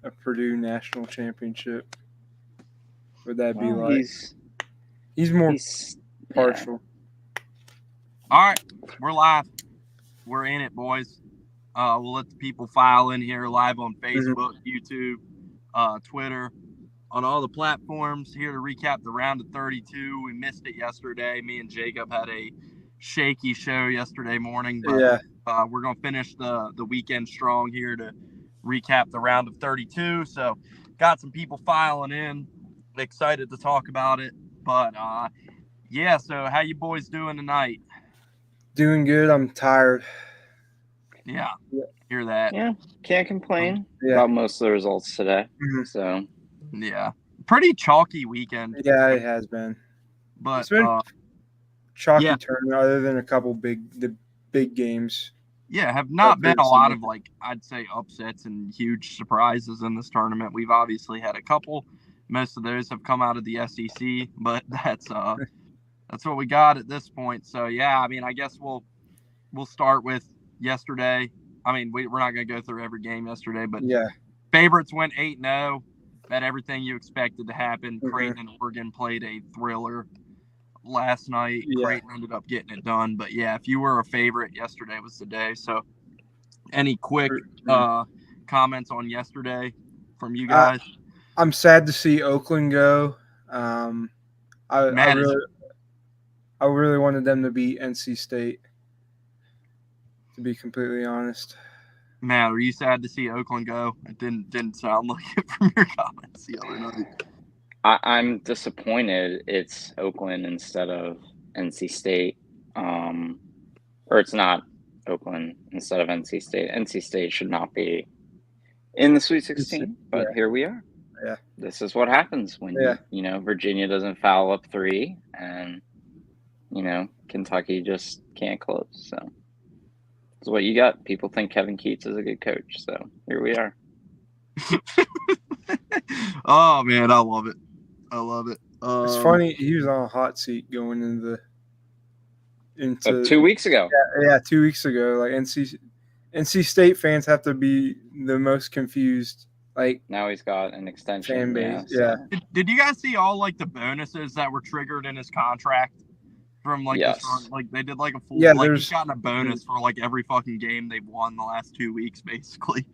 a Purdue national championship would that be Well, like? He's more partial. All right, we're live. We're in it, boys. We'll let the people file in here live on Facebook, YouTube, Twitter, on all the platforms. Here to recap the round of 32. We missed it yesterday. Me and Jacob had a shaky show yesterday morning, but we're going to finish the weekend strong here to recap the round of 32. So got some people filing in. Excited to talk about it. But, so how you boys doing tonight? Doing good. I'm tired. Yeah. Hear that. Yeah, can't complain about most of the results today. So, yeah, pretty chalky weekend. Yeah, it has been. But it's been chalky tournament other than a couple big games. Yeah, have not been a lot of I'd say upsets and huge surprises in this tournament. We've obviously had a couple. Most of those have come out of the SEC, but that's what we got at this point. So yeah, I mean, I guess we'll start with yesterday. I mean, we're not going to go through every game yesterday, but favorites went 8-0. Had everything you expected to happen. Creighton and Oregon played a thriller last night. Creighton ended up getting it done. But, yeah, if you were a favorite, yesterday was the day. So any quick comments on yesterday from you guys? I'm sad to see Oakland go. I really wanted them to beat NC State, to be completely honest. Matt, are you sad to see Oakland go? It didn't sound like it from your comments the other night. I'm disappointed it's Oakland instead of NC State. Or it's not Oakland instead of NC State. NC State should not be in the Sweet 16, but here we are. Yeah. This is what happens when Virginia doesn't foul up 3 and Kentucky just can't close. So that's what you got. People think Kevin Keatts is a good coach. So here we are. Oh man, I love it. It's funny. He was on a hot seat going into 2 weeks ago. Yeah, 2 weeks ago. Like NC State fans have to be the most confused. Like now he's got an extension. Fan base. Yeah. Did you guys see all the bonuses that were triggered in his contract from yes. They did a full he's gotten a bonus for every fucking game they've won the last 2 weeks basically.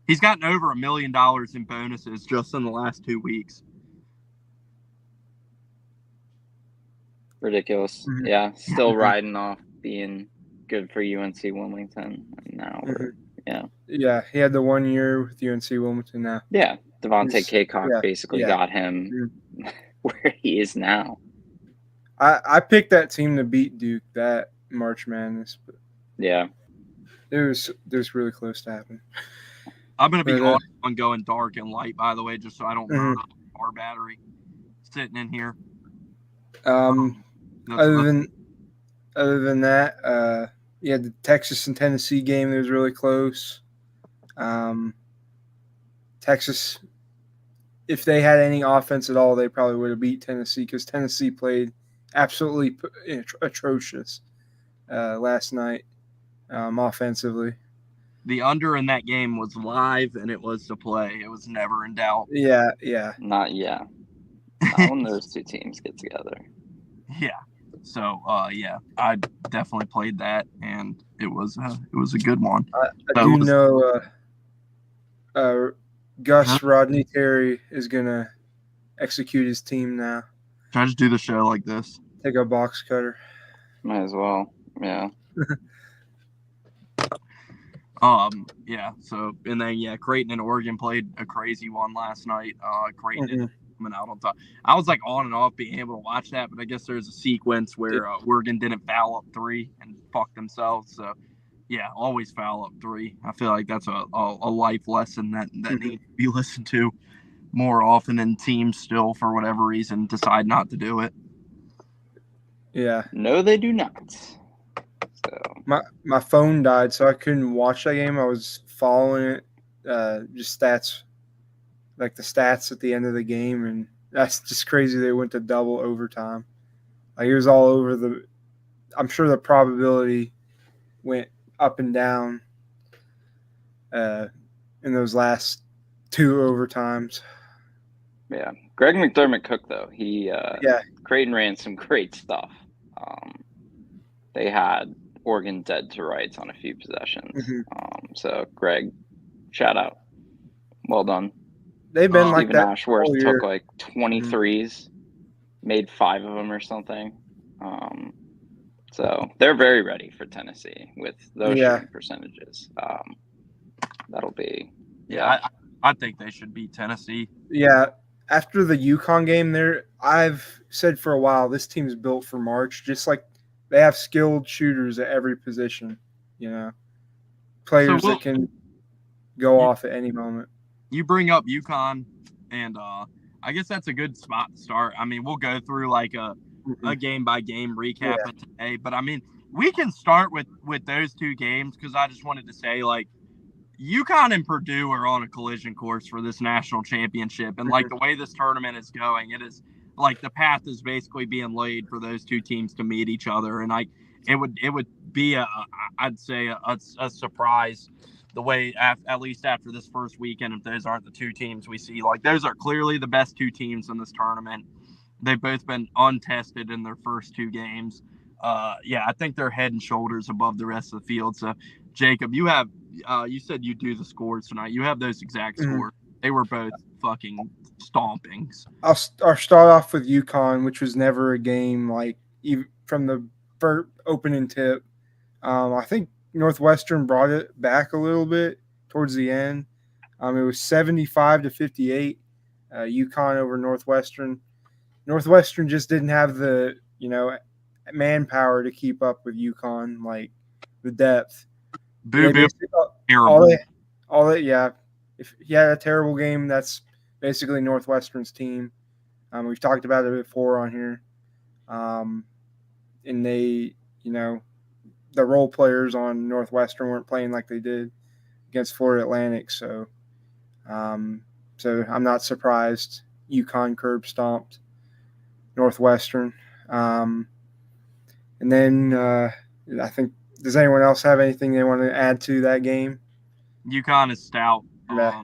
He's gotten over $1 million in bonuses just in the last 2 weeks. Ridiculous. Yeah, still riding off being good for UNC Wilmington. And now Yeah, he had the 1 year with UNC Wilmington now. Yeah, Devontae Kaycock basically got him where he is now. I picked that team to beat Duke that March Madness. But it was really close to happen. I'm going to be on going dark and light, by the way, just so I don't burn up our battery sitting in here. Other than that, the Texas and Tennessee game that was really close. Texas, if they had any offense at all, they probably would have beat Tennessee because Tennessee played absolutely atrocious last night offensively. The under in that game was live and it was to play. It was never in doubt. Yeah. Not when those two teams get together. Yeah. So, I definitely played that, and it was a good one. Gus Rodney Terry is going to execute his team now. Can I just do the show like this? Take a box cutter. Might as well, yeah. So, and then, Creighton and Oregon played a crazy one last night. Creighton coming out on top. I was on and off being able to watch that, but I guess there's a sequence where Oregon didn't foul up 3 and fuck themselves. So, always foul up 3. I feel like that's a life lesson that needs to be listened to more often, and teams still, for whatever reason, decide not to do it. Yeah. No, they do not. So my phone died, so I couldn't watch that game. I was following it, just stats. Like the stats at the end of the game, and that's just crazy. They went to double overtime. Like it was all over I'm sure the probability went up and down in those last 2 overtimes. Yeah, Greg McDermott cooked though. Yeah. Creighton ran some great stuff. They had Oregon dead to rights on a few possessions. Mhm. So Greg, shout out, well done. They've been like Stephen that Ashworth all took year. like 23s, made 5 of them or something. So they're very ready for Tennessee with those Yeah. shooting percentages. That'll be I think they should beat Tennessee. Yeah. After the UConn game there, I've said for a while this team's built for March. Just like they have skilled shooters at every position, players that can go off at any moment. You bring up UConn, and I guess that's a good spot to start. I mean, we'll go through like a game by game recap of today, but I mean, we can start with those 2 games because I just wanted to say like UConn and Purdue are on a collision course for this national championship, and like the way this tournament is going, it is like the path is basically being laid for those 2 teams to meet each other, and like it would be I'd say a surprise the way at least after this first weekend if those aren't the 2 teams we see. Like those are clearly the best 2 teams in this tournament. They've both been untested in their first 2 games. I think they're head and shoulders above the rest of the field. So Jacob, you have you said you do the scores tonight. You have those exact scores. They were both fucking stompings. I'll start off with UConn, which was never a game like even from the opening tip. I think Northwestern brought it back a little bit towards the end. It was 75-58, UConn over Northwestern. Northwestern just didn't have the manpower to keep up with UConn, like the depth. Terrible. If he had a terrible game, that's basically Northwestern's team. We've talked about it before on here. And they, the role players on Northwestern weren't playing like they did against Florida Atlantic. So I'm not surprised UConn curb stomped Northwestern. And then I think, does anyone else have anything they want to add to that game? UConn is stout. Yeah.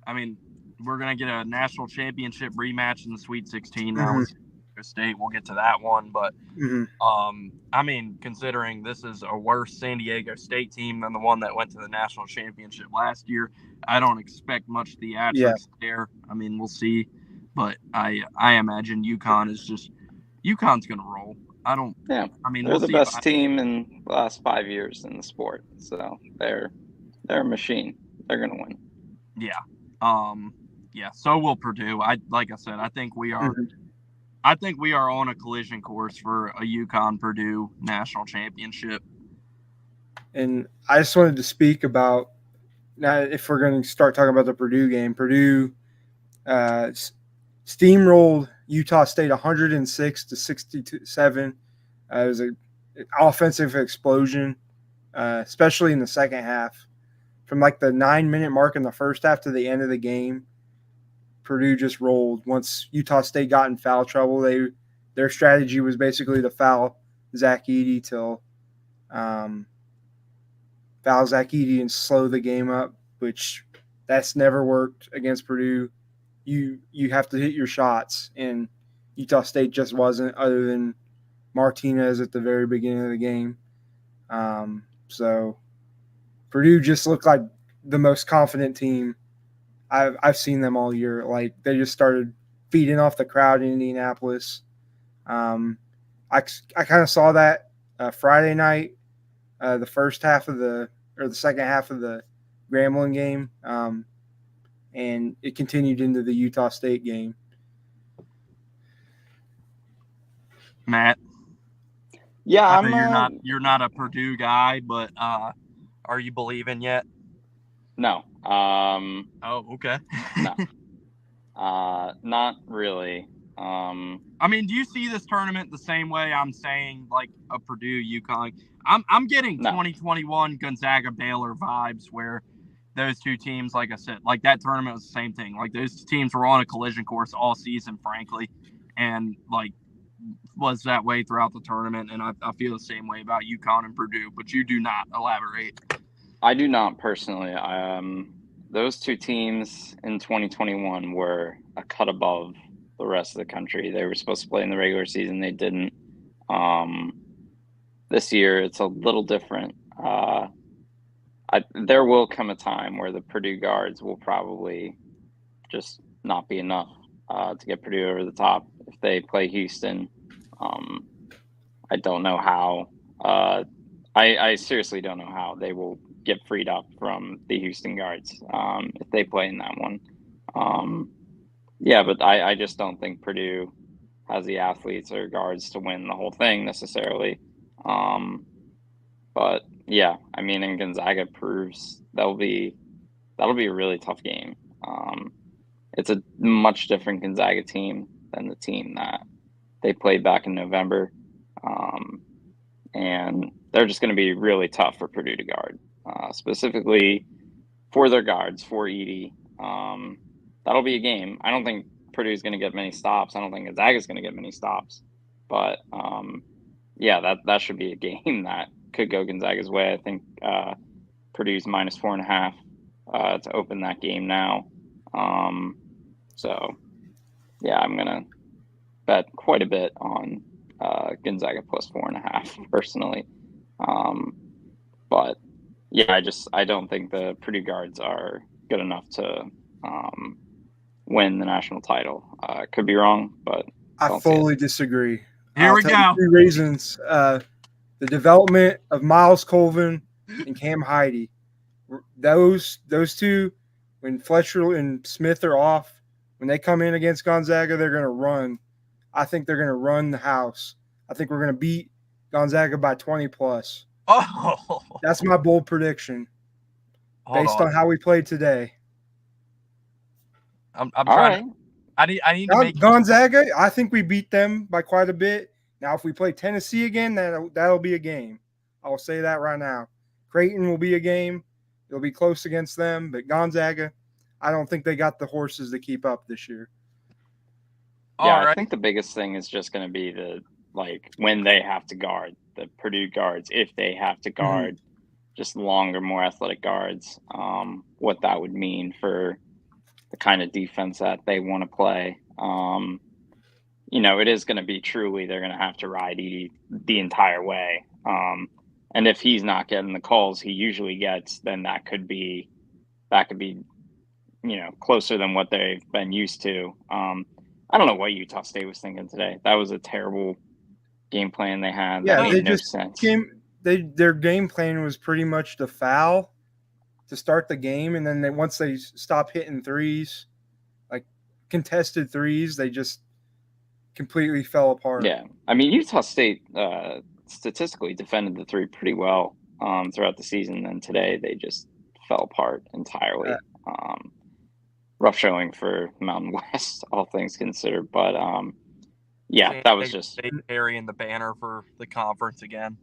I mean, we're going to get a national championship rematch in the Sweet 16 now with State. We'll get to that one. But, I mean, considering this is a worse San Diego State team than the one that went to the national championship last year, I don't expect much theatrics there. I mean, we'll see. But I imagine UConn's going to roll. I mean, they're the best team in the last 5 years in the sport. So they're a machine. They're going to win. Yeah. So will Purdue. Like I said, I think we are. I think we are on a collision course for a UConn Purdue national championship. And I just wanted to speak about now if we're going to start talking about the Purdue game. Purdue steamrolled Utah State 106-67. It was an offensive explosion, especially in the second half. From like the 9-minute mark in the first half to the end of the game, Purdue just rolled. Once Utah State got in foul trouble, their strategy was basically to foul Zach Edey and slow the game up, which that's never worked against Purdue. You have to hit your shots, and Utah State just wasn't, other than Martinez at the very beginning of the game. So Purdue just looked like the most confident team I've seen them all year. Like they just started feeding off the crowd in Indianapolis. I kind of saw that Friday night, the second half of the Grambling game, and it continued into the Utah State game. Matt. Yeah, I know you're not a Purdue guy, but are you believing yet? No. Oh, okay. No. Not really. I mean, do you see this tournament the same way I'm saying like a Purdue UConn? I'm getting 2021 Gonzaga Baylor vibes where those 2 teams, like I said, like that tournament was the same thing. Like those teams were on a collision course all season, frankly, and like was that way throughout the tournament. And I feel the same way about UConn and Purdue, but you do not elaborate. I do not personally. those two teams in 2021 were a cut above the rest of the country. They were supposed to play in the regular season. They didn't. This year, it's a little different. There will come a time where the Purdue guards will probably just not be enough to get Purdue over the top if they play Houston. I don't know how. I seriously don't know how they will get freed up from the Houston guards if they play in that one. But I just don't think Purdue has the athletes or guards to win the whole thing necessarily. But yeah, I mean, and Gonzaga proves that'll be a really tough game. It's a much different Gonzaga team than the team that they played back in November. And they're just going to be really tough for Purdue to guard, specifically for their guards, for Edey. That'll be a game. I don't think Purdue's going to get many stops. I don't think Gonzaga's going to get many stops. But, that should be a game that could go Gonzaga's way. I think Purdue's minus 4.5 to open that game now. I'm going to bet quite a bit on Gonzaga plus 4.5 personally. I don't think the Purdue guards are good enough to win the national title. Could be wrong, but I fully disagree. Here we go. 3 reasons. The development of Miles Colvin and Cam Heide. Those two, when Fletcher and Smith are off, when they come in against Gonzaga, they're going to run. I think they're going to run the house. I think we're going to beat Gonzaga by 20+. Oh, that's my bold prediction based on how we played today. I'm trying. Right. I need to make Gonzaga. I think we beat them by quite a bit. Now, if we play Tennessee again, that'll be a game. I will say that right now. Creighton will be a game. It'll be close against them, but Gonzaga, I don't think they got the horses to keep up this year. Yeah, I think the biggest thing is just going to be when they have to guard the Purdue guards, if they have to guard just longer, more athletic guards, what that would mean for the kind of defense that they want to play. It is going to be truly they're going to have to ride Edey the entire way. And if he's not getting the calls he usually gets, then that could be closer than what they've been used to. I don't know what Utah State was thinking today. That was a terrible game plan they had. Yeah, that made no sense. Their game plan was pretty much to foul to start the game, and then once they stop hitting threes, like contested threes, they just completely fell apart. Yeah, I mean Utah State statistically defended the three pretty well throughout the season, and today they just fell apart entirely. Rough showing for Mountain West, all things considered. But that was just they carrying the banner for the conference again.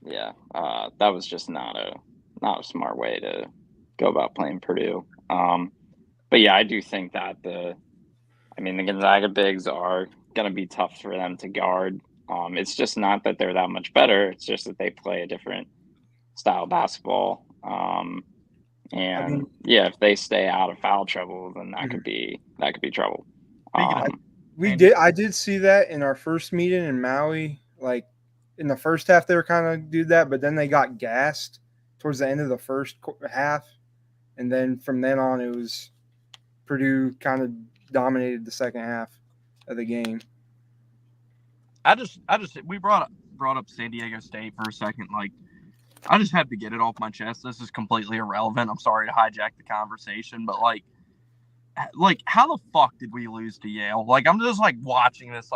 Yeah, that was just not a smart way to go about playing Purdue. I do think that the Gonzaga bigs are going to be tough for them to guard. It's just not that they're that much better. It's just that they play a different style of basketball. If they stay out of foul trouble, then that could be trouble. I did see that in our first meeting in Maui. Like in the first half, they were kind of do that, but then they got gassed towards the end of the first half, and then from then on, it was Purdue kind of dominated the second half of the game. We brought up San Diego State for a second. Like, I just had to get it off my chest. This is completely irrelevant. I'm sorry to hijack the conversation, but like how the fuck did we lose to Yale? Like, I'm just watching this,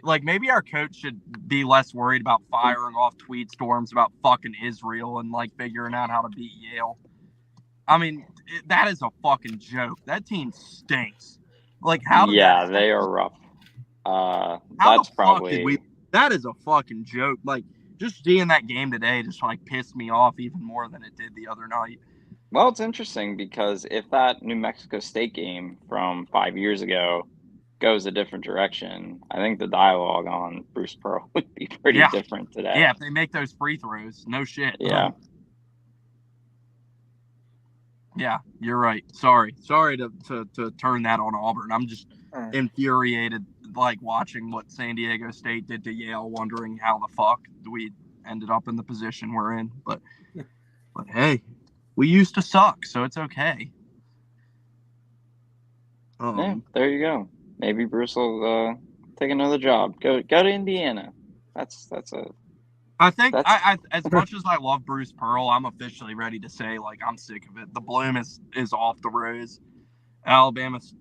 maybe our coach should be less worried about firing off tweet storms about fucking Israel and figuring out how to beat Yale. I mean, that is a fucking joke. That team stinks. They are rough. That is a fucking joke. Just seeing that game today just pissed me off even more than it did the other night. Well, it's interesting because if that New Mexico State game from 5 years ago goes a different direction, I think the dialogue on Bruce Pearl would be pretty different today. Yeah, if they make those free throws, no shit. Yeah. Yeah, you're right. Sorry to turn that on Auburn. I'm just infuriated, like watching what San Diego State did to Yale, wondering how the fuck we ended up in the position we're in. But hey, we used to suck, so it's okay. Yeah, there you go. Maybe Bruce will take another job. Go to Indiana. That's a. I think I as much as I love Bruce Pearl, I'm officially ready to say, like, I'm sick of it. The bloom is off the rose. Alabama's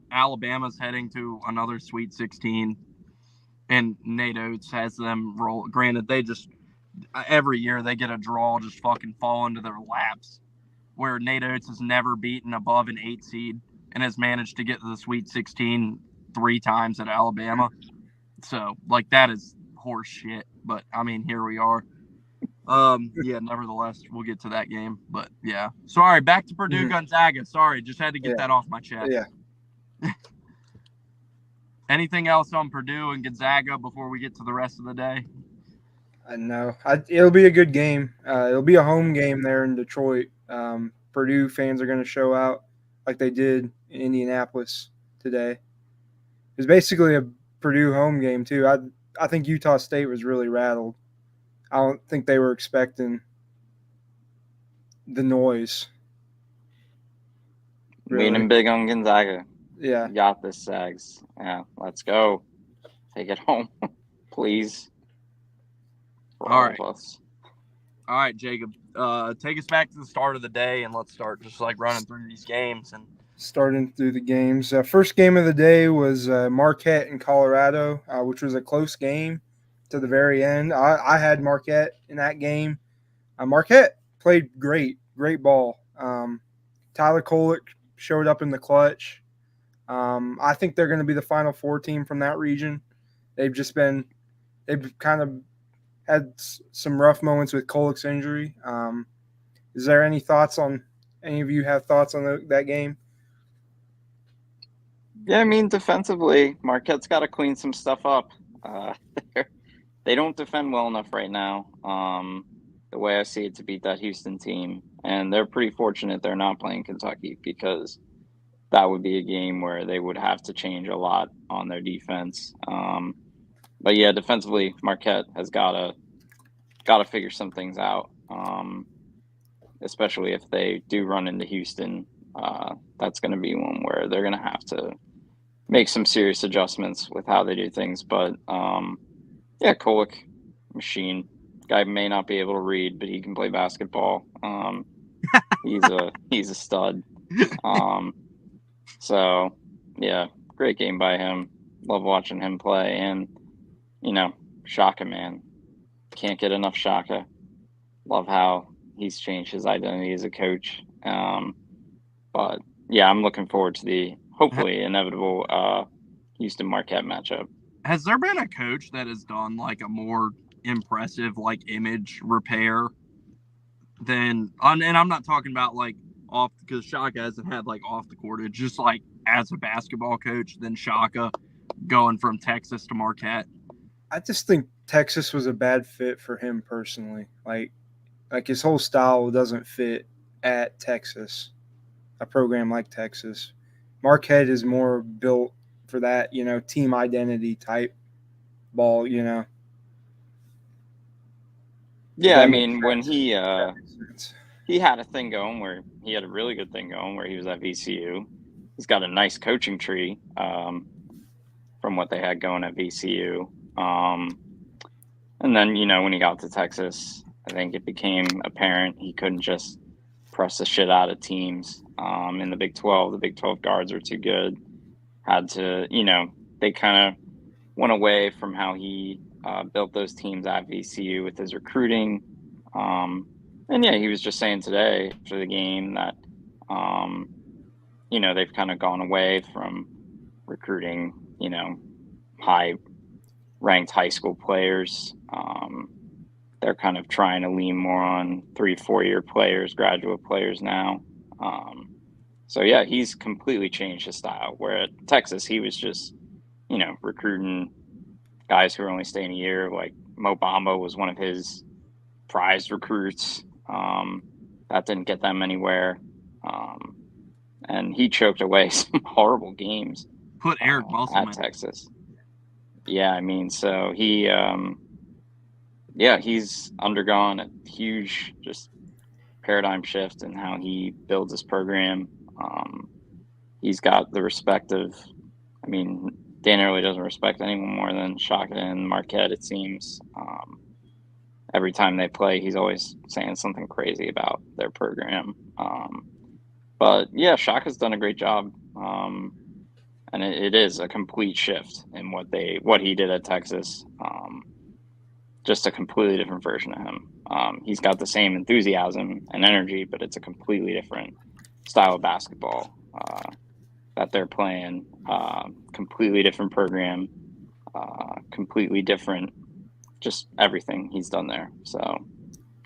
heading to another Sweet 16, and Nate Oates has them roll. Granted, they just every year they get a draw, just fucking fall into their laps. Where Nate Oates has never beaten above an 8 seed and has managed to get to the Sweet 16 3 times at Alabama. So, like, that is horse shit. But I mean, here we are. Yeah, nevertheless, we'll get to that game. But yeah. Sorry, back to Purdue Gonzaga. Sorry, just had to get that off my chest. Yeah. Anything else on Purdue and Gonzaga before we get to the rest of the day? No, it'll be a good game. It'll be a home game there in Detroit. Purdue fans are going to show out like they did in Indianapolis today. It's basically a Purdue home game too. I think Utah State was really rattled. I don't think they were expecting the noise. Really. Leaning big on Gonzaga. Yeah. You got this, Sags. Yeah, let's go. Take it home, please. All right, Jacob. Take us back to the start of the day, and let's start just like running through these games. And starting through the games. First game of the day was Marquette in Colorado, which was a close game to the very end. I had Marquette in that game. Marquette played great ball. Tyler Kolek showed up in the clutch. I think they're going to be the Final Four team from that region. They've kind of had some rough moments with Kolek's injury. Is there any thoughts on any of you have thoughts on that game? Yeah, I mean, defensively, Marquette's got to clean some stuff up. They don't defend well enough right now, the way I see it, to beat that Houston team. And they're pretty fortunate they're not playing Kentucky, because that would be a game where they would have to change a lot on their defense. But yeah, defensively, Marquette has got to figure some things out, especially if they do run into Houston. That's going to be one where they're going to have to make some serious adjustments with how they do things. But yeah, Kolek, machine. Guy may not be able to read, but he can play basketball. He's a stud. So yeah, great game by him. Love watching him play. And Shaka, man, can't get enough Shaka. Love how he's changed his identity as a coach. But yeah, I'm looking forward to the hopefully inevitable Houston Marquette matchup. Has there been a coach that has done like a more impressive like image repair than? And I'm not talking about like off, because Shaka hasn't had like off the court. It's just like as a basketball coach than Shaka going from Texas to Marquette. I just think Texas was a bad fit for him personally. Like his whole style doesn't fit at Texas, a program like Texas. Marquette is more built for that, team identity type ball, Yeah, I mean, when he had a thing going where he had a really good thing going where he was at VCU. He's got a nice coaching tree from what they had going at VCU. And then, when he got to Texas, I think it became apparent he couldn't just press the shit out of teams in the Big 12. The Big 12 guards were too good. Had to, they kind of went away from how he built those teams at VCU with his recruiting. And yeah, he was just saying today after the game that, they've kind of gone away from recruiting, high-ranked high school players. They're kind of trying to lean more on 3-4 year players, graduate players now. So yeah, he's completely changed his style. Where at Texas, he was just, recruiting guys who are only staying a year. Like Mo Bamba was one of his prized recruits. That didn't get them anywhere. and he choked away some horrible games. Put Eric Musselman at Texas. Yeah, I mean, so he, he's undergone a huge just paradigm shift in how he builds his program. He's got the respect of, I mean, Dan Early doesn't respect anyone more than Shaka and Marquette, it seems. Every time they play, he's always saying something crazy about their program. But yeah, Shaka's done a great job. And it is a complete shift in what he did at Texas. Just a completely different version of him. He's got the same enthusiasm and energy, but it's a completely different style of basketball that they're playing. Completely different program. Completely different, just everything he's done there. So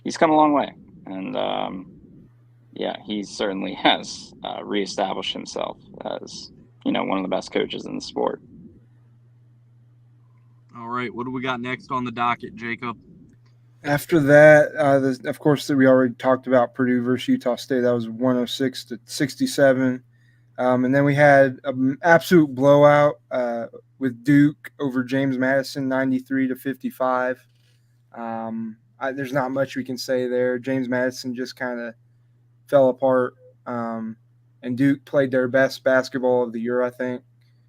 he's come a long way, and he certainly has reestablished himself as one of the best coaches in the sport. All right, what do we got next on the docket, Jacob? After that, of course, we already talked about Purdue versus Utah State. That was 106-67. And then we had an absolute blowout with Duke over James Madison, 93-55. There's not much we can say there. James Madison just kind of fell apart. And Duke played their best basketball of the year, I think,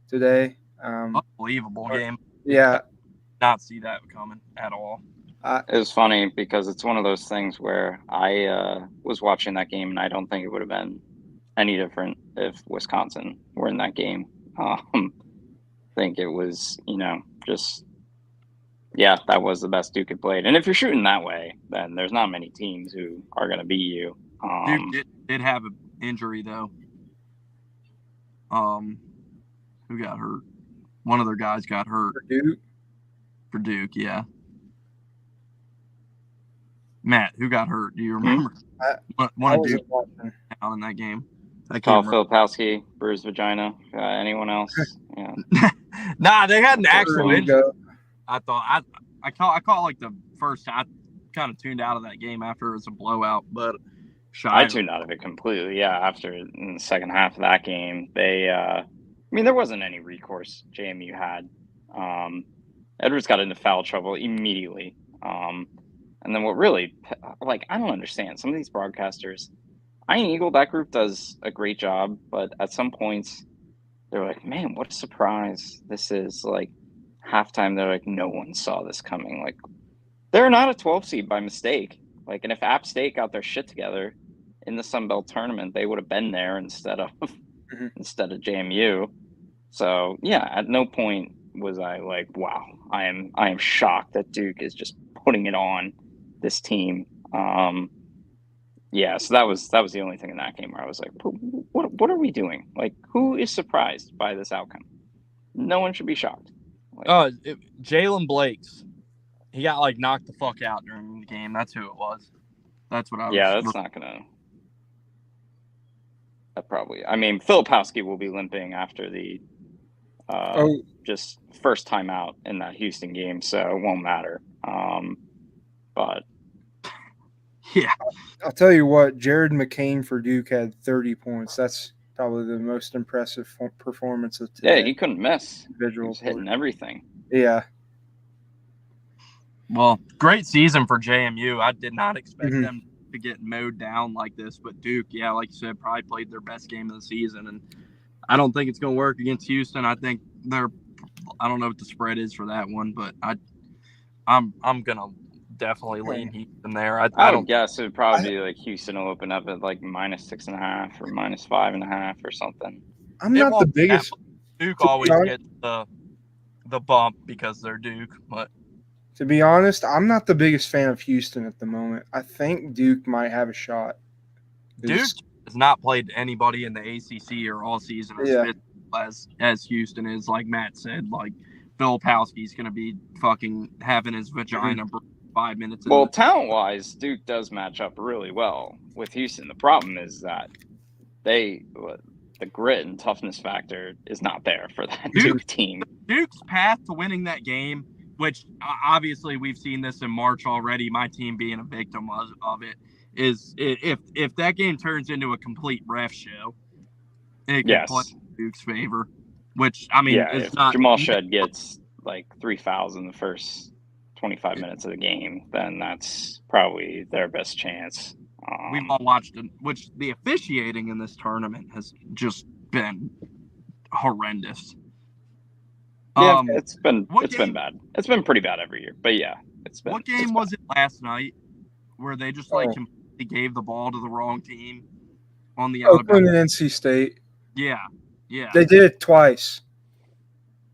today. Unbelievable game. Yeah. Not see that coming at all. It was funny because it's one of those things where I was watching that game, and I don't think it would have been any different if Wisconsin were in that game. I think it was, that was the best Duke had played. And if you're shooting that way, then there's not many teams who are going to beat you. Duke did have an injury, though. Who got hurt? One of their guys got hurt. For Duke, yeah. Matt, who got hurt? Do you remember? One of Duke down in that game. Filipowski, bruised vagina. Anyone else? Yeah. Nah, they had an actual injury. I thought I caught like the first. I kind of tuned out of that game after it was a blowout, but I tuned out of it completely. Yeah, after in the second half of that game, there wasn't any recourse JMU had. Edwards got into foul trouble immediately. And then what really, I don't understand. Some of these broadcasters, Iron Eagle, that group does a great job, but at some points, they're like, man, what a surprise this is. Like, halftime, they're like, no one saw this coming. Like, they're not a 12 seed by mistake. Like, and if App State got their shit together in the Sun Belt tournament, they would have been there instead of JMU. So, yeah, at no point was I like, wow, I am shocked that Duke is just putting it on this team. So that was the only thing in that game where I was like, what are we doing? Like, who is surprised by this outcome? No one should be shocked. Jalen Blakes. He got knocked the fuck out during the game. That's who it was. That's what I was. Yeah, that's not gonna. That probably. I mean, Filipowski will be limping after the just first time out in that Houston game, so it won't matter. But yeah, I'll tell you what, Jared McCain for Duke had 30 points. That's probably the most impressive performance of today. Yeah, he couldn't miss. Individual he was hitting everything. Yeah. Well, great season for JMU. I did not expect them to get mowed down like this, but Duke, yeah, like you said, probably played their best game of the season, and I don't think it's going to work against Houston. I think I don't know what the spread is for that one, but I'm going to definitely lean Houston there. I would guess it would probably be like Houston will open up at like -6.5 or -5.5 or something. I'm not the biggest. Duke always gets the bump because they're Duke, but to be honest, I'm not the biggest fan of Houston at the moment. I think Duke might have a shot. Duke has not played anybody in the ACC or all season as Houston is. Like Matt said, like Filipowski's going to be fucking having his vagina 5 minutes. Well, talent-wise, Duke does match up really well with Houston. The problem is that the grit and toughness factor is not there for that Duke team. Duke's path to winning that game, which obviously we've seen this in March already, my team being a victim of it, is if that game turns into a complete ref show, it could Yes. play in Duke's favor, which, I mean, Yeah, is if not. Jamal Shed gets like 3 fouls in the first 25 minutes of the game, then that's probably their best chance. We've all watched it, which the officiating in this tournament has just been horrendous. Yeah, it's been game- bad. It's been pretty bad every year, but yeah, it's been. What game was it last night where they just completely gave the ball to the wrong team on the out of Oakland bounds? and NC State. Yeah. They did it twice.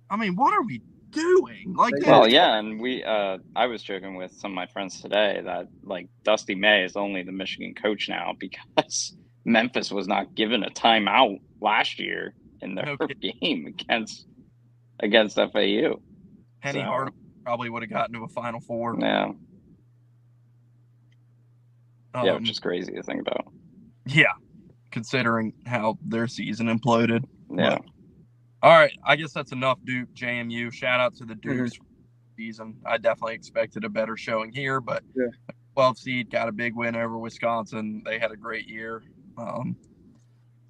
I mean, what are we doing? Like, Well, yeah, and I was joking with some of my friends today that like Dusty May is only the Michigan coach now because Memphis was not given a timeout last year in their game against FAU. Penny Hardaway probably would have gotten to a Final Four. Yeah. Yeah, which is crazy to think about. Yeah, considering how their season imploded. Yeah. But, all right, I guess that's enough Duke, JMU. Shout out to the Dukes season. I definitely expected a better showing here, but 12 seed got a big win over Wisconsin. They had a great year.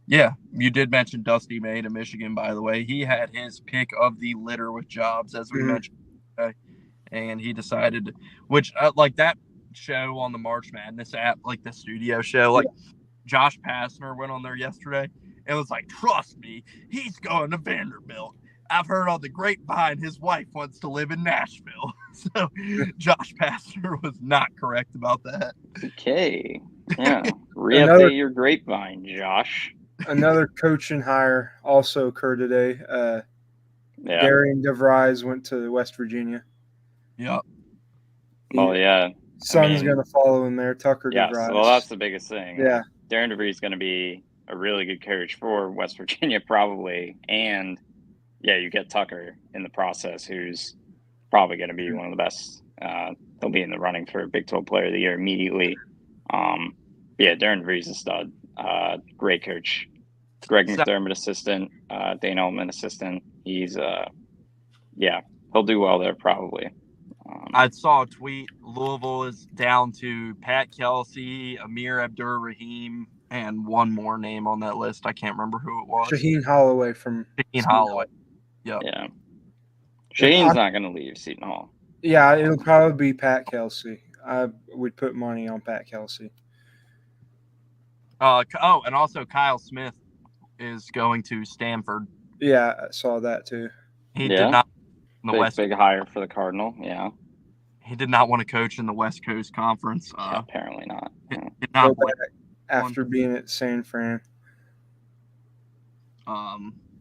Yeah, you did mention Dusty May to Michigan, by the way. He had his pick of the litter with jobs, as we mentioned, and he decided, which like that show on the March Madness app, like the studio show, like Josh Pastner went on there yesterday. It was like, trust me, he's going to Vanderbilt. I've heard on the grapevine his wife wants to live in Nashville. So Josh Pastner was not correct about that. Okay. Yeah. Re-update your grapevine, Josh. Another coaching hire also occurred today. Darian DeVries went to West Virginia. Yep. Son's going to follow him there, Tucker DeVries. Well, that's the biggest thing. Yeah. Darren DeVries is going to be a really good coach for West Virginia, probably. And, you get Tucker in the process, who's probably going to be one of the best. They'll be in the running for Big 12 Player of the Year immediately. Darren DeVries is a stud. Great coach. Greg McDermott assistant, Dane Altman assistant. He's, he'll do well there probably. I saw a tweet. Louisville is down to Pat Kelsey, Amir Abdur-Rahim, and one more name on that list. I can't remember who it was. Shaheen Holloway from Shaheen Holloway. Yep. Yeah. Shaheen's not going to leave Seton Hall. Yeah, it'll probably be Pat Kelsey. I would put money on Pat Kelsey. And also Kyle Smith is going to Stanford. Yeah, I saw that too. He did not in the West. Big hire for the Cardinal. Yeah. He did not want to coach in the West Coast Conference. Apparently not. Did not after being at San Fran.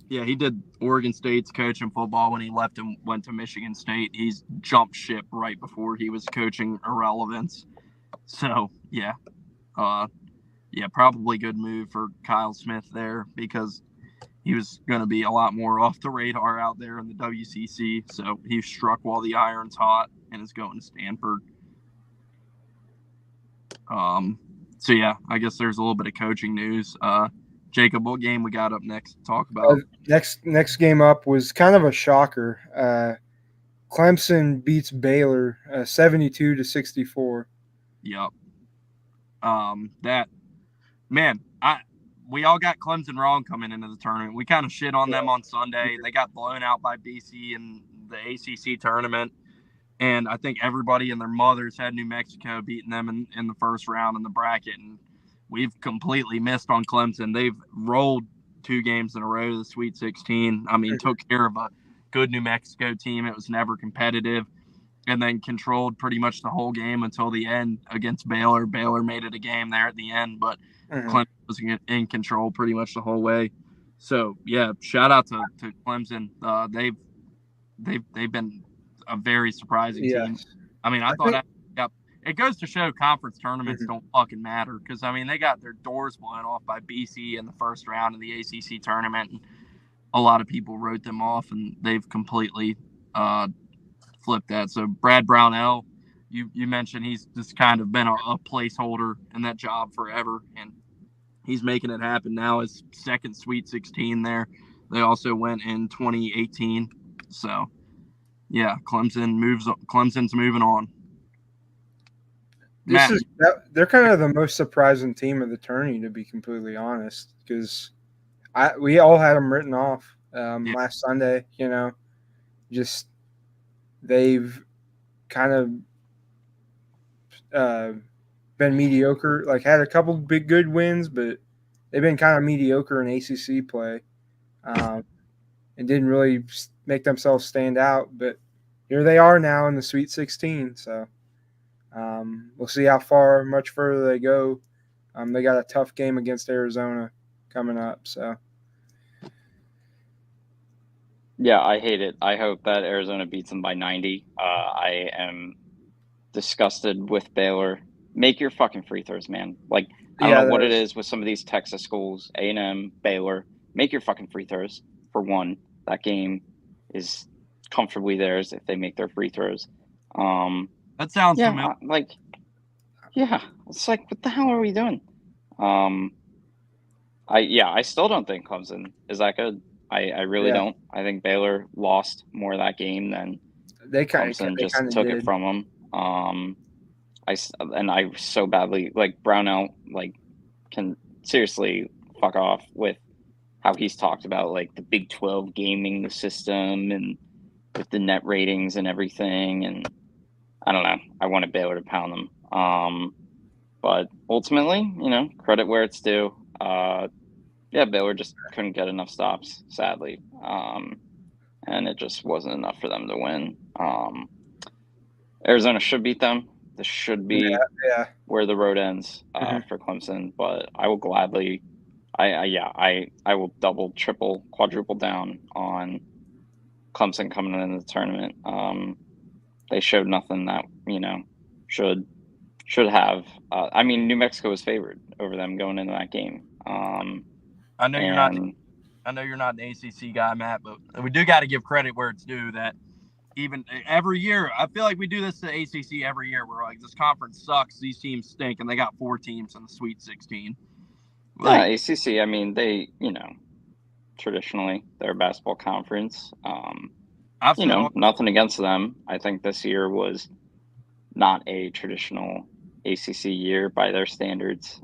He did Oregon State's coaching football when he left and went to Michigan State. He's jumped ship right before he was coaching Irrelevance. So, probably good move for Kyle Smith there because he was going to be a lot more off the radar out there in the WCC. So he struck while the iron's hot and is going to Stanford. I guess there's a little bit of coaching news. Jacob, what game we got up next to talk about? Next game up was kind of a shocker. Clemson beats Baylor 72-64. Yep. We all got Clemson wrong coming into the tournament. We kind of shit on them on Sunday. They got blown out by BC in the ACC tournament. And I think everybody and their mothers had New Mexico beating them in the first round in the bracket. And we've completely missed on Clemson. They've rolled 2 games in a row to the Sweet 16. I mean, took care of a good New Mexico team. It was never competitive. And then controlled pretty much the whole game until the end against Baylor. Baylor made it a game there at the end, but Clemson was in control pretty much the whole way. So, shout out to Clemson. They've been a very surprising team. I mean, I thought it goes to show conference tournaments don't fucking matter because, I mean, they got their doors blown off by BC in the first round of the ACC tournament. And a lot of people wrote them off, and they've completely flipped that. So Brad Brownell, you mentioned he's just kind of been a placeholder in that job forever, and he's making it happen now. His second Sweet 16 there. They also went in 2018. So, Clemson's moving on. They're kind of the most surprising team of the tourney, to be completely honest, because We all had them written off Yeah. last Sunday. Just they've kind of been mediocre. Like had a couple big good wins, but they've been kind of mediocre in ACC play, and didn't really make themselves stand out. But here they are now in the Sweet 16. So we'll see how much further they go. They got a tough game against Arizona coming up. So Yeah, I hate it. I hope that Arizona beats them by 90. I am disgusted with Baylor. Make your fucking free throws, man. Like, I don't know what it is with some of these Texas schools, A&M, Baylor. Make your fucking free throws. For one, that game is comfortably theirs if they make their free throws. That sounds familiar. It's like, what the hell are we doing? I still don't think Clemson is that good. I really don't. I think Baylor lost more of that game than Clemson just took it from them. I so badly like Brownell can seriously fuck off with how he's talked about like the Big 12 gaming the system and with the net ratings and everything, and I don't know. I wanted Baylor to pound them. But ultimately, credit where it's due. Baylor just couldn't get enough stops, sadly. And it just wasn't enough for them to win. Arizona should beat them. This should be where the road ends for Clemson. But I will gladly, I will double, triple, quadruple down on Clemson coming into the tournament. They showed nothing that should have. New Mexico was favored over them going into that game. I know you're not an ACC guy, Matt, but we do got to give credit where it's due. That even every year, I feel like we do this to ACC every year. We're like, this conference sucks. These teams stink, and they got 4 teams in the Sweet 16. ACC. They traditionally they're a basketball conference. Nothing against them. I think this year was not a traditional ACC year by their standards.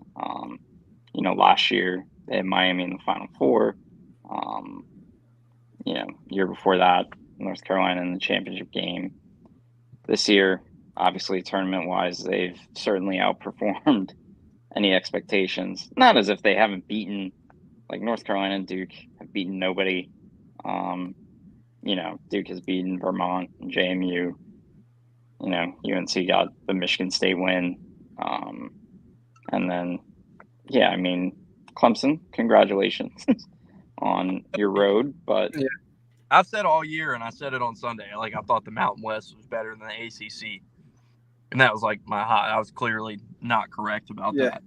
Last year they had Miami in the Final Four. Year before that, North Carolina in the championship game. This year, obviously, tournament-wise, they've certainly outperformed any expectations. Not as if they haven't beaten, like North Carolina and Duke have beaten nobody. Duke has beaten Vermont and JMU. UNC got the Michigan State win. And then, Clemson, congratulations on your road. But I've said all year, and I said it on Sunday, I thought the Mountain West was better than the ACC. And that was like my high. I was clearly not correct about that.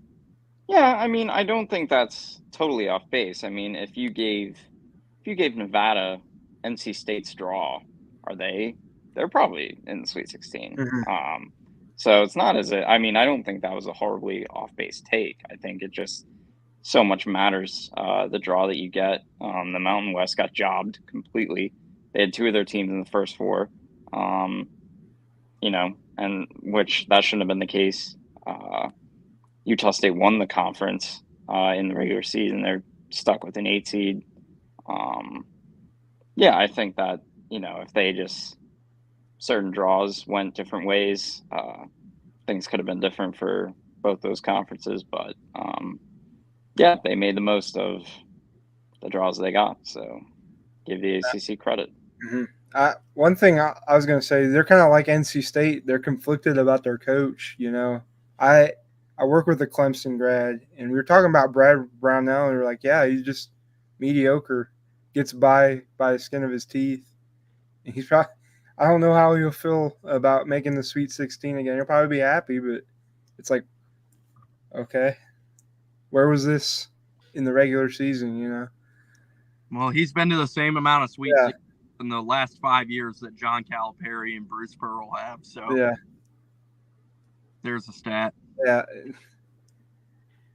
Yeah, I don't think that's totally off base. If you gave Nevada NC State's draw, they're probably in the Sweet 16. Mm-hmm. So it's not as I don't think that was a horribly off base take. I think it just so much matters the draw that you get. The Mountain West got jobbed completely. They had 2 of their teams in the first 4, and which that shouldn't have been the case. Utah State won the conference in the regular season. They're stuck with an 8 seed. I think that if they just certain draws went different ways, things could have been different for both those conferences. But they made the most of the draws they got. So give the ACC credit. Mm-hmm. One thing I was going to say, they're kind of like NC State. They're conflicted about their coach. I work with a Clemson grad, and we were talking about Brad Brownell, and we were like, yeah, he's just mediocre, gets by the skin of his teeth. And he's probably, I don't know how he'll feel about making the Sweet 16 again. He'll probably be happy, but it's like, okay, where was this in the regular season, Well, he's been to the same amount of Sweet 16 in the last 5 years that John Calipari and Bruce Pearl have. So there's a stat. Yeah.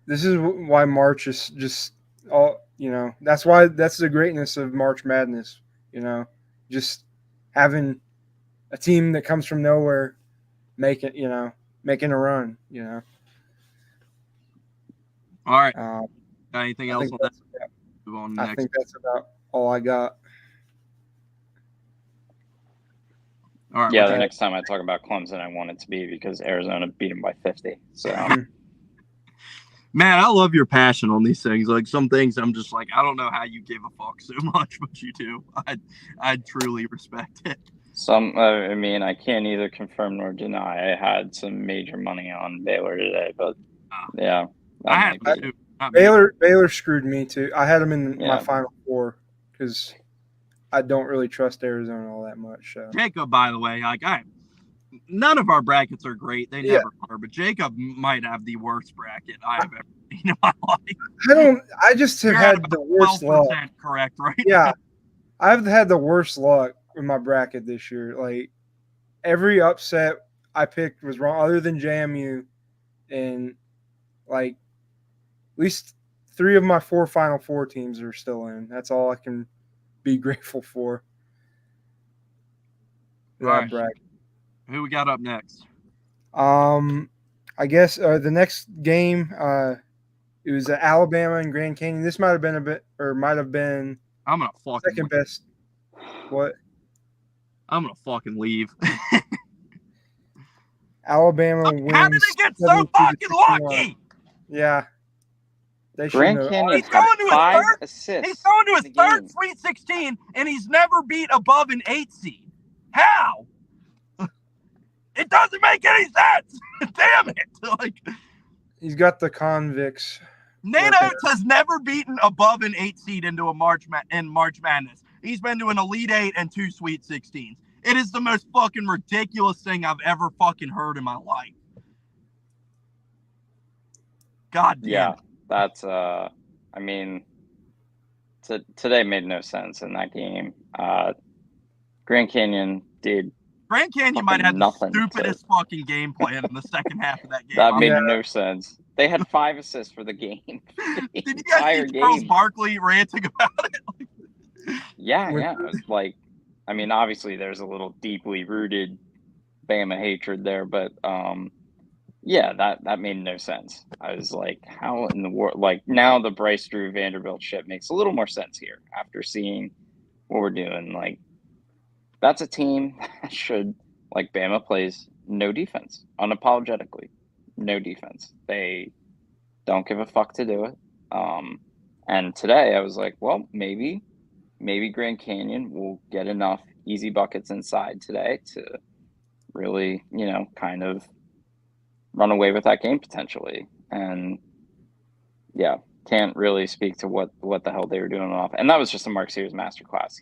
This is why March is just all, that's the greatness of March Madness, just having a team that comes from nowhere making a run, All right. Got anything else on that? Move on I next. think that's about all I got. All right. Yeah, the next time I talk about Clemson, I want it to be because Arizona beat them by 50. So, man, I love your passion on these things. Like some things, I'm just like, I don't know how you give a fuck so much, but you do. I truly respect it. I mean, I can't either confirm nor deny. I had some major money on Baylor today, but yeah, I had might be. to. Baylor screwed me too. I had them in my Yeah. Final Four because I don't really trust Arizona all that much. So. Jacob, by the way, like none of our brackets are great. They never are, but Jacob might have the worst bracket I have ever seen in my life. I just have You're had at the about worst luck. 12% correct, right? Yeah, I've had the worst luck with my bracket this year. Like every upset I picked was wrong, other than JMU, and like at least 3 of my 4 Final Four teams are still in. That's all I can be grateful for. All right. Who we got up next? I guess the next game, it was Alabama and Grand Canyon. This might have been I'm gonna fucking second best. What? I'm gonna fucking leave. Alabama wins. How did it get so fucking lucky? Yeah. They Grand should Canyon He's going to 5 his assists. He's going to his in the third game. Sweet 16, and he's never beat above an 8 seed. How? It doesn't make any sense. Damn it! Like He's got the convicts. Nate Oates has never beaten above an 8 seed into a March Madness. He's been to an Elite 8 and 2 Sweet 16s. It is the most fucking ridiculous thing I've ever fucking heard in my life. God damn. Yeah, that's I mean, today made no sense in that game. Grand Canyon did. Grand Canyon might have the stupidest fucking game plan in the second half of that game. That made no sense. They had 5 assists for the game. Did you guys see Charles Barkley ranting about it? Yeah. It was like, I mean, obviously there's a little deeply rooted Bama hatred there, but yeah, that made no sense. I was like, how in the world? Like now the Bryce Drew Vanderbilt shit makes a little more sense here after seeing what we're doing. Like that's a team that should, like Bama plays no defense, unapologetically, no defense. They don't give a fuck to do it. And today I was like, well, maybe Grand Canyon will get enough easy buckets inside today to really, kind of run away with that game potentially. And yeah, can't really speak to what the hell they were doing off. And that was just a Mark Sears masterclass.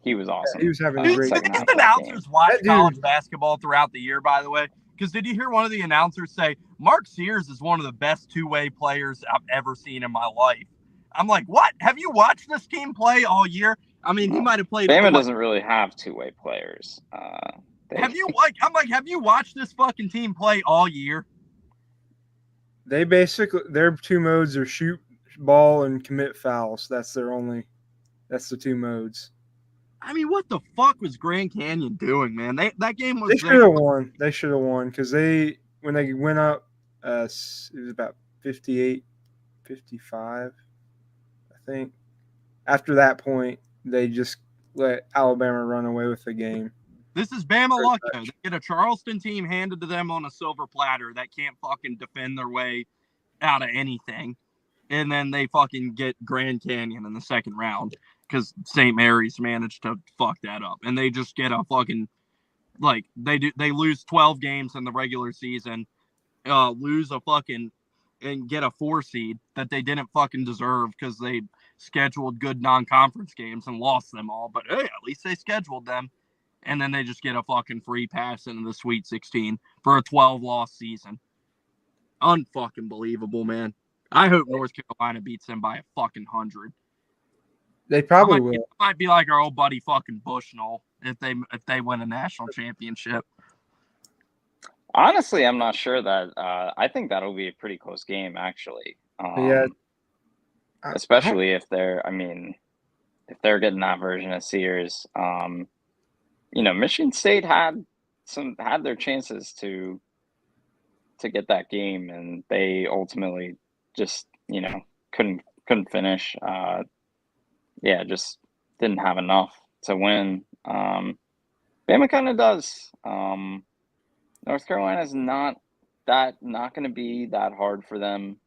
He was awesome. He was having a great time. Did these announcers watch college basketball throughout the year, by the way? Because did you hear one of the announcers say, Mark Sears is one of the best two-way players I've ever seen in my life? I'm like, what? Have you watched this team play all year? I mean, he might have played. Bama doesn't really have two-way players. Have you watched this fucking team play all year? They basically, their 2 modes are shoot ball and commit fouls. That's the 2 modes. I mean, what the fuck was Grand Canyon doing, man? That game was. They should have won. They should have won because when they went up, it was about 58, 55, I think. After that point, they just let Alabama run away with the game. This is Bama luck, though. They get a Charleston team handed to them on a silver platter that can't fucking defend their way out of anything. And then they fucking get Grand Canyon in the second round because St. Mary's managed to fuck that up. And they just get a fucking, like, they lose 12 games in the regular season, lose a fucking, and get a 4 seed that they didn't fucking deserve because they scheduled good non-conference games and lost them all. But hey, at least they scheduled them. And then they just get a fucking free pass into the Sweet 16 for a 12-loss season. Unfucking believable, man. I hope North Carolina beats them by a fucking 100. They probably will. It might be like our old buddy fucking Bushnell if they win a national championship. Honestly, I'm not sure that. I think that'll be a pretty close game, actually. Especially if they're getting that version of Sears. Michigan State had their chances to get that game, and they ultimately just couldn't couldn't finish. Just didn't have enough to win. Bama kind of does. North Carolina's not going to be that hard for them.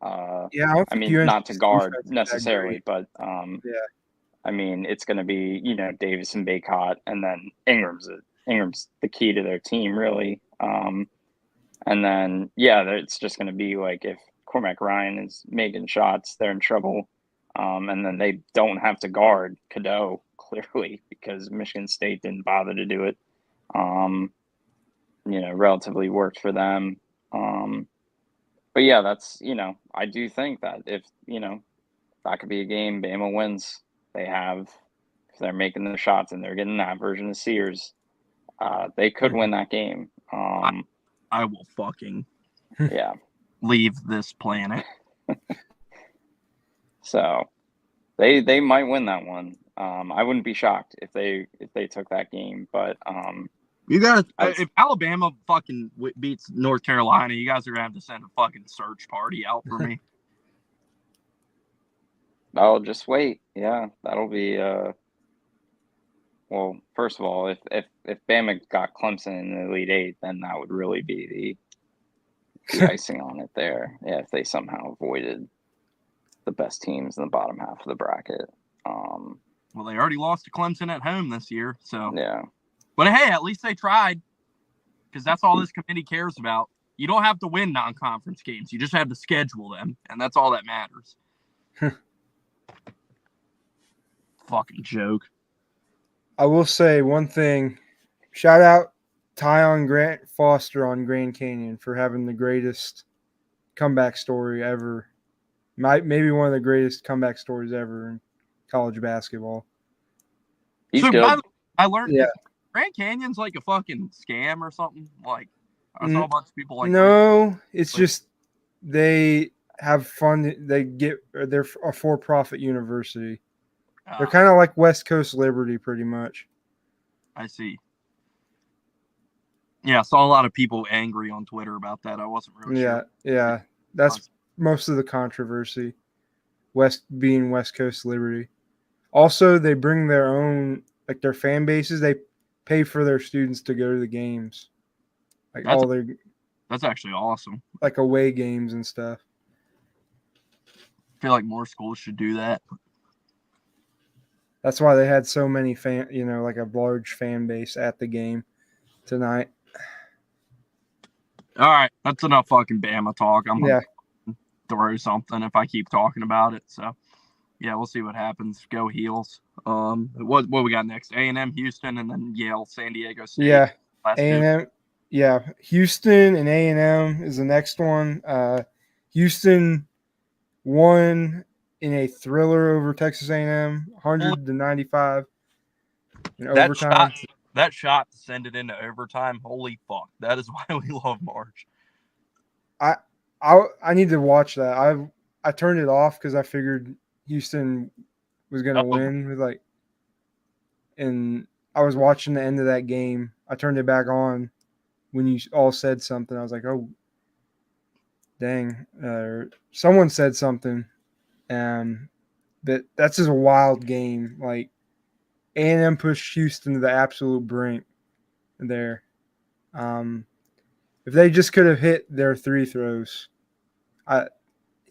Yeah, I don't think UNC's not to guard defense is that necessarily, great. but Yeah. I mean, it's going to be, Davis and Baycott, and then Ingram's the key to their team, really. And then, it's just going to be like if Cormac Ryan is making shots, they're in trouble. And then they don't have to guard Cadeau, clearly, because Michigan State didn't bother to do it. Relatively worked for them. But yeah, that's, I do think that if, that could be a game Bama wins. If they're making their shots and they're getting that version of Sears, they could win that game. I will fucking leave this planet. So they might win that one. I wouldn't be shocked if they took that game, but you guys, if Alabama fucking beats North Carolina, you guys are gonna have to send a fucking search party out for me. I'll just wait. Yeah, that'll be well, first of all, if Bama got Clemson in the Elite Eight, then that would really be the icing on it there. Yeah, if they somehow avoided the best teams in the bottom half of the bracket. Well, they already lost to Clemson at home this year, so yeah. But hey, at least they tried, because that's all this committee cares about. You don't have to win non-conference games; you just have to schedule them, and that's all that matters. Fucking joke. I will say one thing. Shout out Tyon Grant Foster on Grand Canyon for having the greatest comeback story ever. Maybe one of the greatest comeback stories ever in college basketball. He's good. I learned Grand Canyon's like a fucking scam or something. Like, I saw a bunch of people like. No, it's just they have fun. They're a for-profit university. They're kind of like West Coast Liberty, pretty much. I see. Yeah, I saw a lot of people angry on Twitter about that. I wasn't really sure. Yeah. That's most of the controversy. Being West Coast Liberty. Also, they bring their own, like their fan bases. They pay for their students to go to the games. That's actually awesome. Like away games and stuff. I feel like more schools should do that. That's why they had so many like a large fan base at the game tonight. All right, that's enough fucking Bama talk. I'm gonna throw something if I keep talking about it. So, yeah, we'll see what happens. Go Heels. What we got next? A&M, Houston, and then Yale, San Diego State. Yeah, A&M. Yeah, Houston and A&M is the next one. Houston won in a thriller over Texas A&M, 100-95 in overtime. That shot to send it into overtime, holy fuck. That is why we love March. I need to watch that. I turned it off because I figured Houston was going to win. And I was watching the end of that game. I turned it back on when you all said something. I was like, oh, dang. Someone said something. But that's just a wild game. Like, A&M pushed Houston to the absolute brink there. If they just could have hit their three throws,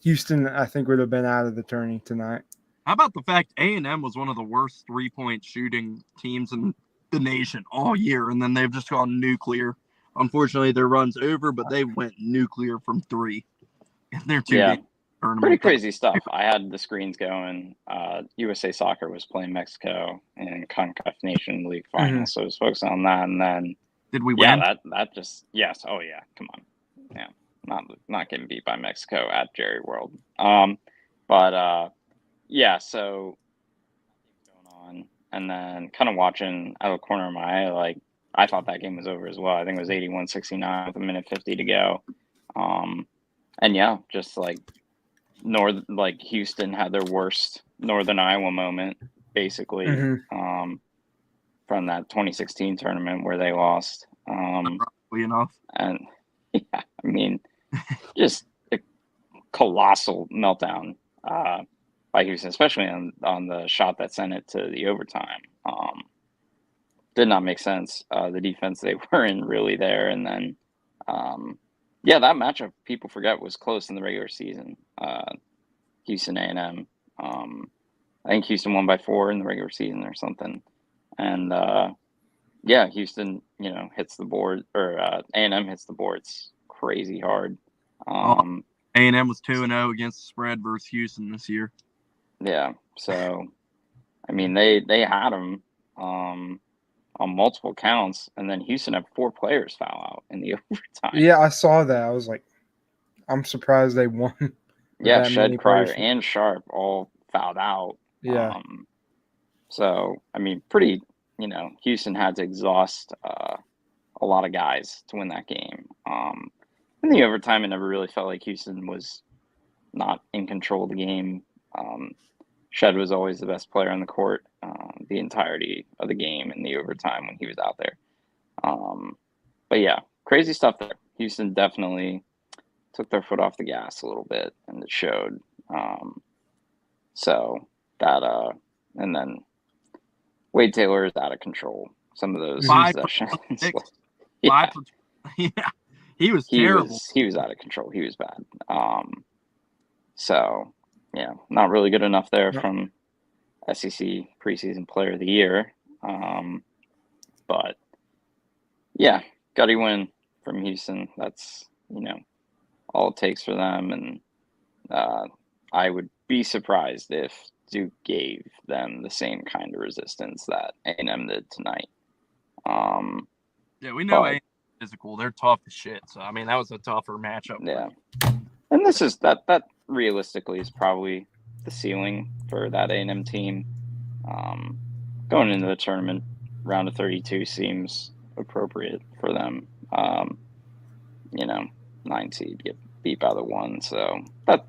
Houston, I think, would have been out of the tourney tonight. How about the fact A&M was one of the worst three-point shooting teams in the nation all year, and then they've just gone nuclear. Unfortunately, their run's over, but they went nuclear from three in their two-game tournament. Pretty crazy stuff. I had the screens going. USA Soccer was playing Mexico in CONCACAF Nation League Final, so I was focused on that. And then, did we win? Yeah, that just yes. Oh yeah, come on. Yeah, not getting beat by Mexico at Jerry World. So going on, and then kind of watching out of the corner of my eye, like I thought that game was over as well. I think it was 81-69 with a minute 50 to go. And yeah, just like Houston had their worst Northern Iowa moment, basically, from that 2016 tournament where they lost. Enough. And yeah, I mean, just a colossal meltdown by Houston, especially on the shot that sent it to the overtime. Did not make sense. The defense they were in really there, and then that matchup people forget was close in the regular season. Houston A&M. I think Houston won by 4 in the regular season or something, and Houston hits the board, or A&M hits the boards crazy hard. A&M was 2-0 against the spread versus Houston this year. Yeah, so I mean they had them on multiple counts, and then Houston had 4 players foul out in the overtime. Yeah, I saw that. I was like, I'm surprised they won. Yeah, Shed, Pryor, and Sharp all fouled out. Yeah. So I mean, pretty. Houston had to exhaust a lot of guys to win that game. In the overtime, it never really felt like Houston was not in control of the game. Shed was always the best player on the court the entirety of the game in the overtime when he was out there. But yeah, crazy stuff there. Houston definitely took their foot off the gas a little bit, and it showed. So that and then Wade Taylor is out of control. Some of those possessions. Yeah, he was terrible. He was out of control. He was bad. So yeah, not really good enough there from SEC preseason player of the year. But yeah, gutty win from Houston. That's all it takes for them, and I would be surprised if Duke gave them the same kind of resistance that A&M did tonight. Yeah, we know A&M is physical. They're tough as shit. So I mean, that was a tougher matchup. Yeah, and this is that realistically is probably the ceiling for that A&M team. Going into the tournament, round of 32 seems appropriate for them. 9 seed get beat by the 1, so that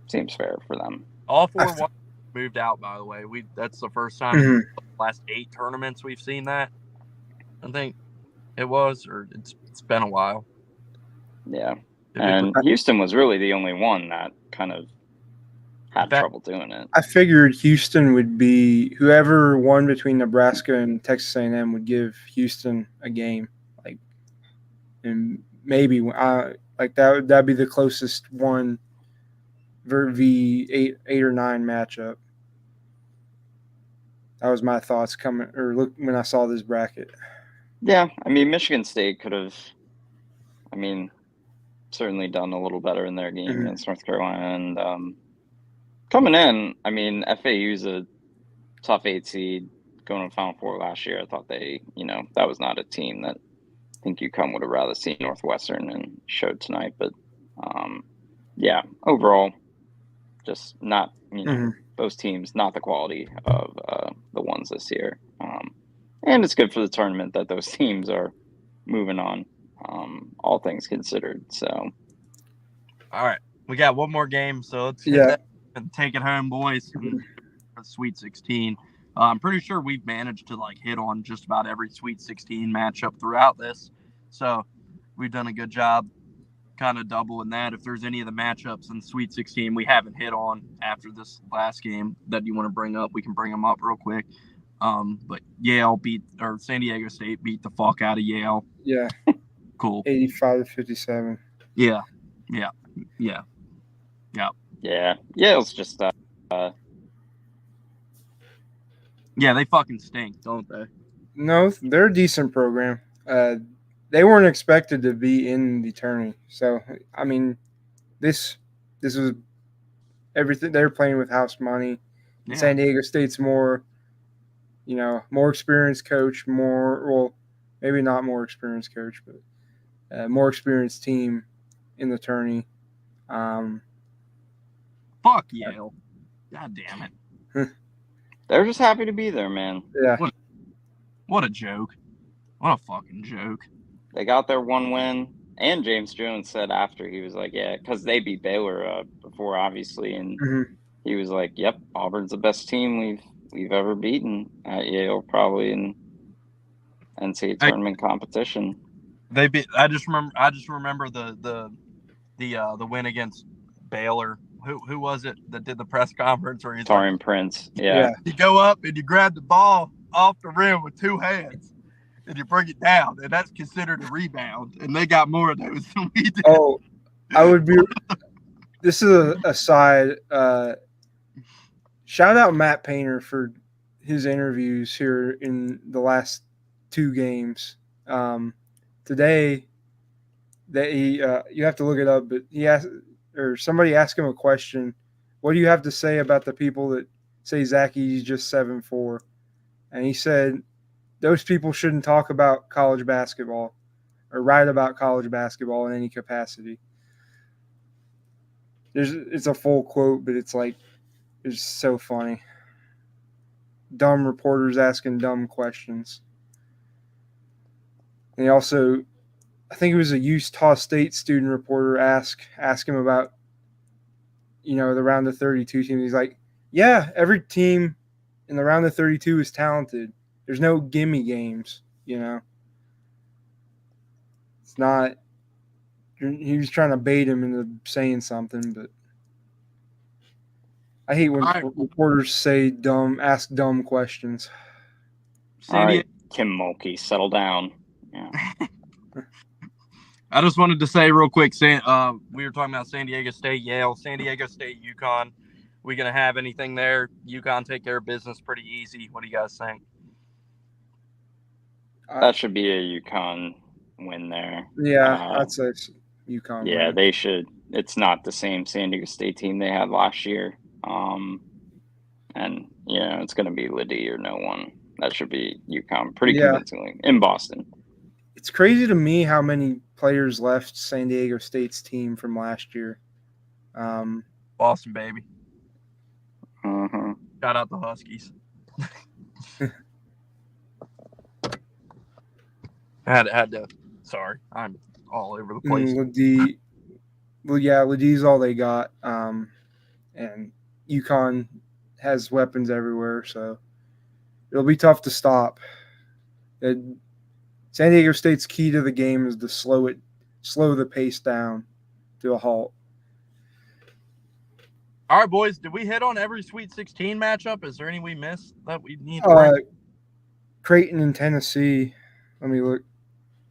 seems fair for them. All 4 moved out, by the way. That's the first time in the last 8 tournaments we've seen that. I think it was, or it's been a while. Yeah, and Houston was really the only one that kind of had trouble doing it. I figured Houston would be whoever won between Nebraska and Texas A&M would give Houston a game, and maybe that'd be the closest one v 8 or 9 matchup. That was my thoughts when I saw this bracket. Yeah, I mean, Michigan State could have, certainly done a little better in their game against North Carolina. And coming in, FAU's a tough 8 seed going to Final Four last year. I thought they, that was not a team that I think UConn would have rather seen Northwestern and showed tonight. But, overall, just not, those teams, not the quality of the ones this year. And it's good for the tournament that those teams are moving on, all things considered. So, all right, we got one more game, so let's hit that and take it home, boys. Sweet 16. I'm pretty sure we've managed to hit on just about every Sweet 16 matchup throughout this, so we've done a good job kind of doubling that. If there's any of the matchups in Sweet 16 we haven't hit on after this last game that you want to bring up, we can bring them up real quick. But San Diego State beat the fuck out of Yale. Yeah. Cool. 85-57. Yeah. Yale's just they fucking stink, don't they? No, they're a decent program. They weren't expected to be in the tourney. So, this was everything. They were playing with house money. Yeah. San Diego State's more experienced coach, maybe not more experienced coach, but more experienced team in the tourney. Fuck Yale. God damn it. They're just happy to be there, man. Yeah. What a joke. What a fucking joke. They got their 1 win, and James Jones said after, he was like, yeah, because they beat Baylor before, obviously, and he was like, yep, Auburn's the best team we've ever beaten at Yale, probably in NCAA tournament competition. I just remember the win against Baylor. who was it that did the press conference where he's Torian like, Prince. Yeah. Yeah. you go up and you grab the ball off the rim with two hands and you bring it down, and that's considered a rebound. And they got more of those than we did. Oh, I would be. This is a aside. Shout out Matt Painter for his interviews here in the last two games. Today, that he you have to look it up, but he asked or somebody asked him a question. What do you have to say about the people that say Zach Easy's just 7'4"? And he said those people shouldn't talk about college basketball or write about college basketball in any capacity. It's a full quote, but it's so funny. Dumb reporters asking dumb questions. And he also, I think it was a Utah State student reporter ask him about, the round of 32 team. He's like, yeah, every team in the round of 32 is talented. There's no gimme games, It's not. He was trying to bait him into saying something, but I hate when reporters ask dumb questions. All right, Kim Mulkey, settle down. Yeah. I just wanted to say real quick, we were talking about San Diego State, Yale, San Diego State, UConn. We going to have anything there? UConn take care of business pretty easy. What do you guys think? That should be a UConn win there. Yeah, I'd say it's UConn. Yeah, win. They should. It's not the same San Diego State team they had last year. And, it's going to be Liddy or no one. That should be UConn pretty convincingly in Boston. It's crazy to me how many players left San Diego State's team from last year. Boston, baby. Uh-huh. Shout out the Huskies. had to. Sorry, I'm all over the place. Liddy's all they got. And UConn has weapons everywhere, so it'll be tough to stop. San Diego State's key to the game is to slow the pace down to a halt. All right, boys. Did we hit on every Sweet 16 matchup? Is there any we missed that we need? Creighton and Tennessee. Let me look.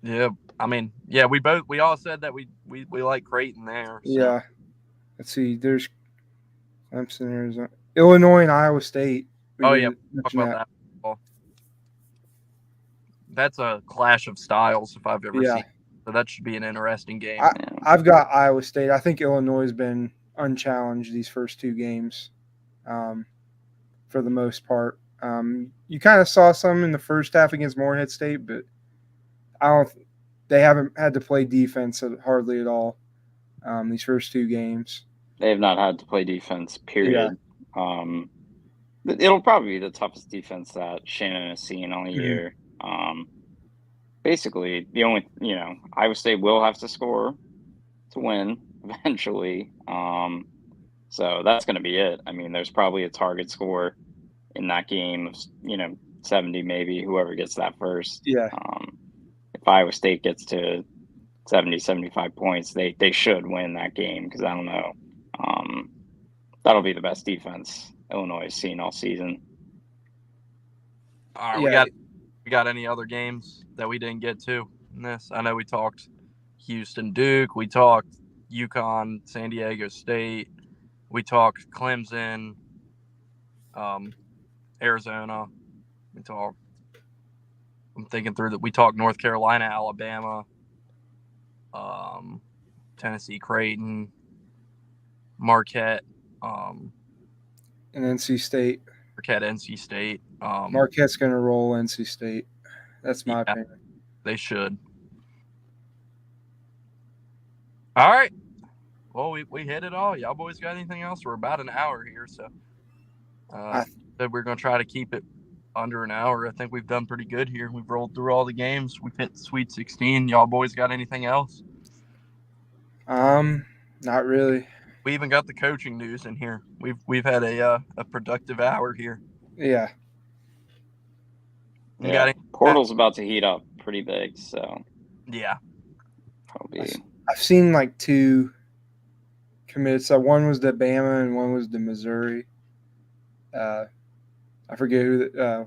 Yeah, I mean, yeah, we all said that we like Creighton there. So. Yeah. Let's see. There's Clemson, Arizona, Illinois, and Iowa State. Talk about that. That's a clash of styles if I've ever seen. So that should be an interesting game. I've got Iowa State. I think Illinois has been unchallenged these first two games, for the most part. You kind of saw some in the first half against Morehead State, but they haven't had to play defense hardly at all these first two games. They have not had to play defense, period. Yeah. It'll probably be the toughest defense that Shannon has seen all year. Basically, the only, Iowa State will have to score to win eventually. So that's going to be it. I mean, there's probably a target score in that game of, 70 maybe, whoever gets that first. Yeah. If Iowa State gets to 70, 75 points, they should win that game because I don't know. That'll be the best defense Illinois has seen all season. All right, we got any other games that we didn't get to in this? I know we talked Houston, Duke. We talked UConn, San Diego State. We talked Clemson, Arizona. I'm thinking through that. We talked North Carolina, Alabama, Tennessee, Creighton, Marquette, and NC State. NC State. Marquette's going to roll NC State. That's my opinion. They should. All right. Well, we hit it all. Y'all boys got anything else? We're about an hour here, so said we're going to try to keep it under an hour. I think we've done pretty good here. We've rolled through all the games. We've hit the Sweet 16. Y'all boys got anything else? Not really. We even got the coaching news in here. We've had a productive hour here. Yeah. Portal's about to heat up pretty big, so yeah. probably. I've seen like two commits. One was to Bama and one was to Missouri. I forget I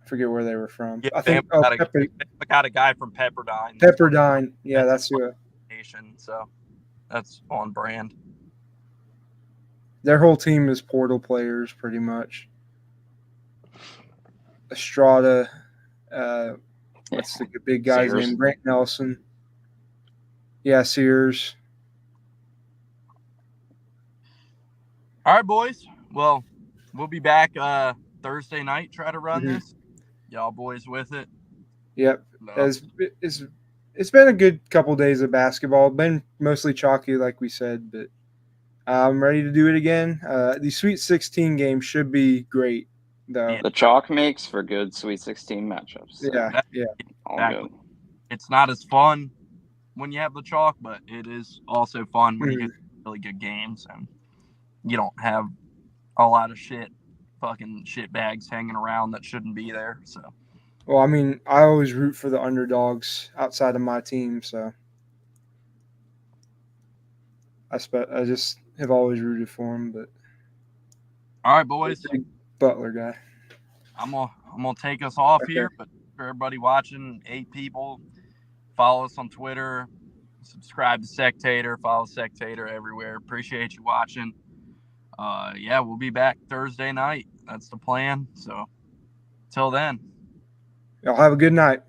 forget where they were from. Yeah, I think Bama got a guy from Pepperdine. Pepperdine. Yeah, that's who. So that's on brand. Their whole team is portal players, pretty much. Estrada. What's the big guy's Sears. name? Brant Nelson. Yeah, Sears. All right, boys. Well, we'll be back Thursday night. Try to run this. Y'all boys with it? Yep. No. It's been a good couple days of basketball. Been mostly chalky, like we said, but I'm ready to do it again. The Sweet 16 game should be great, though. Yeah. The chalk makes for good Sweet 16 matchups. So Yeah. all Exactly. good. It's not as fun when you have the chalk, but it is also fun when you get really good games and you don't have a lot of fucking shit bags hanging around that shouldn't be there. So, Well, I mean, I always root for the underdogs outside of my team, so I just have always rooted for them. But all right, boys. Big Butler guy. I'm gonna take us off here, but for everybody watching, 8 people, follow us on Twitter, subscribe to Sectator, follow Sectator everywhere. Appreciate you watching. Yeah, we'll be back Thursday night. That's the plan. So, till then. Y'all have a good night.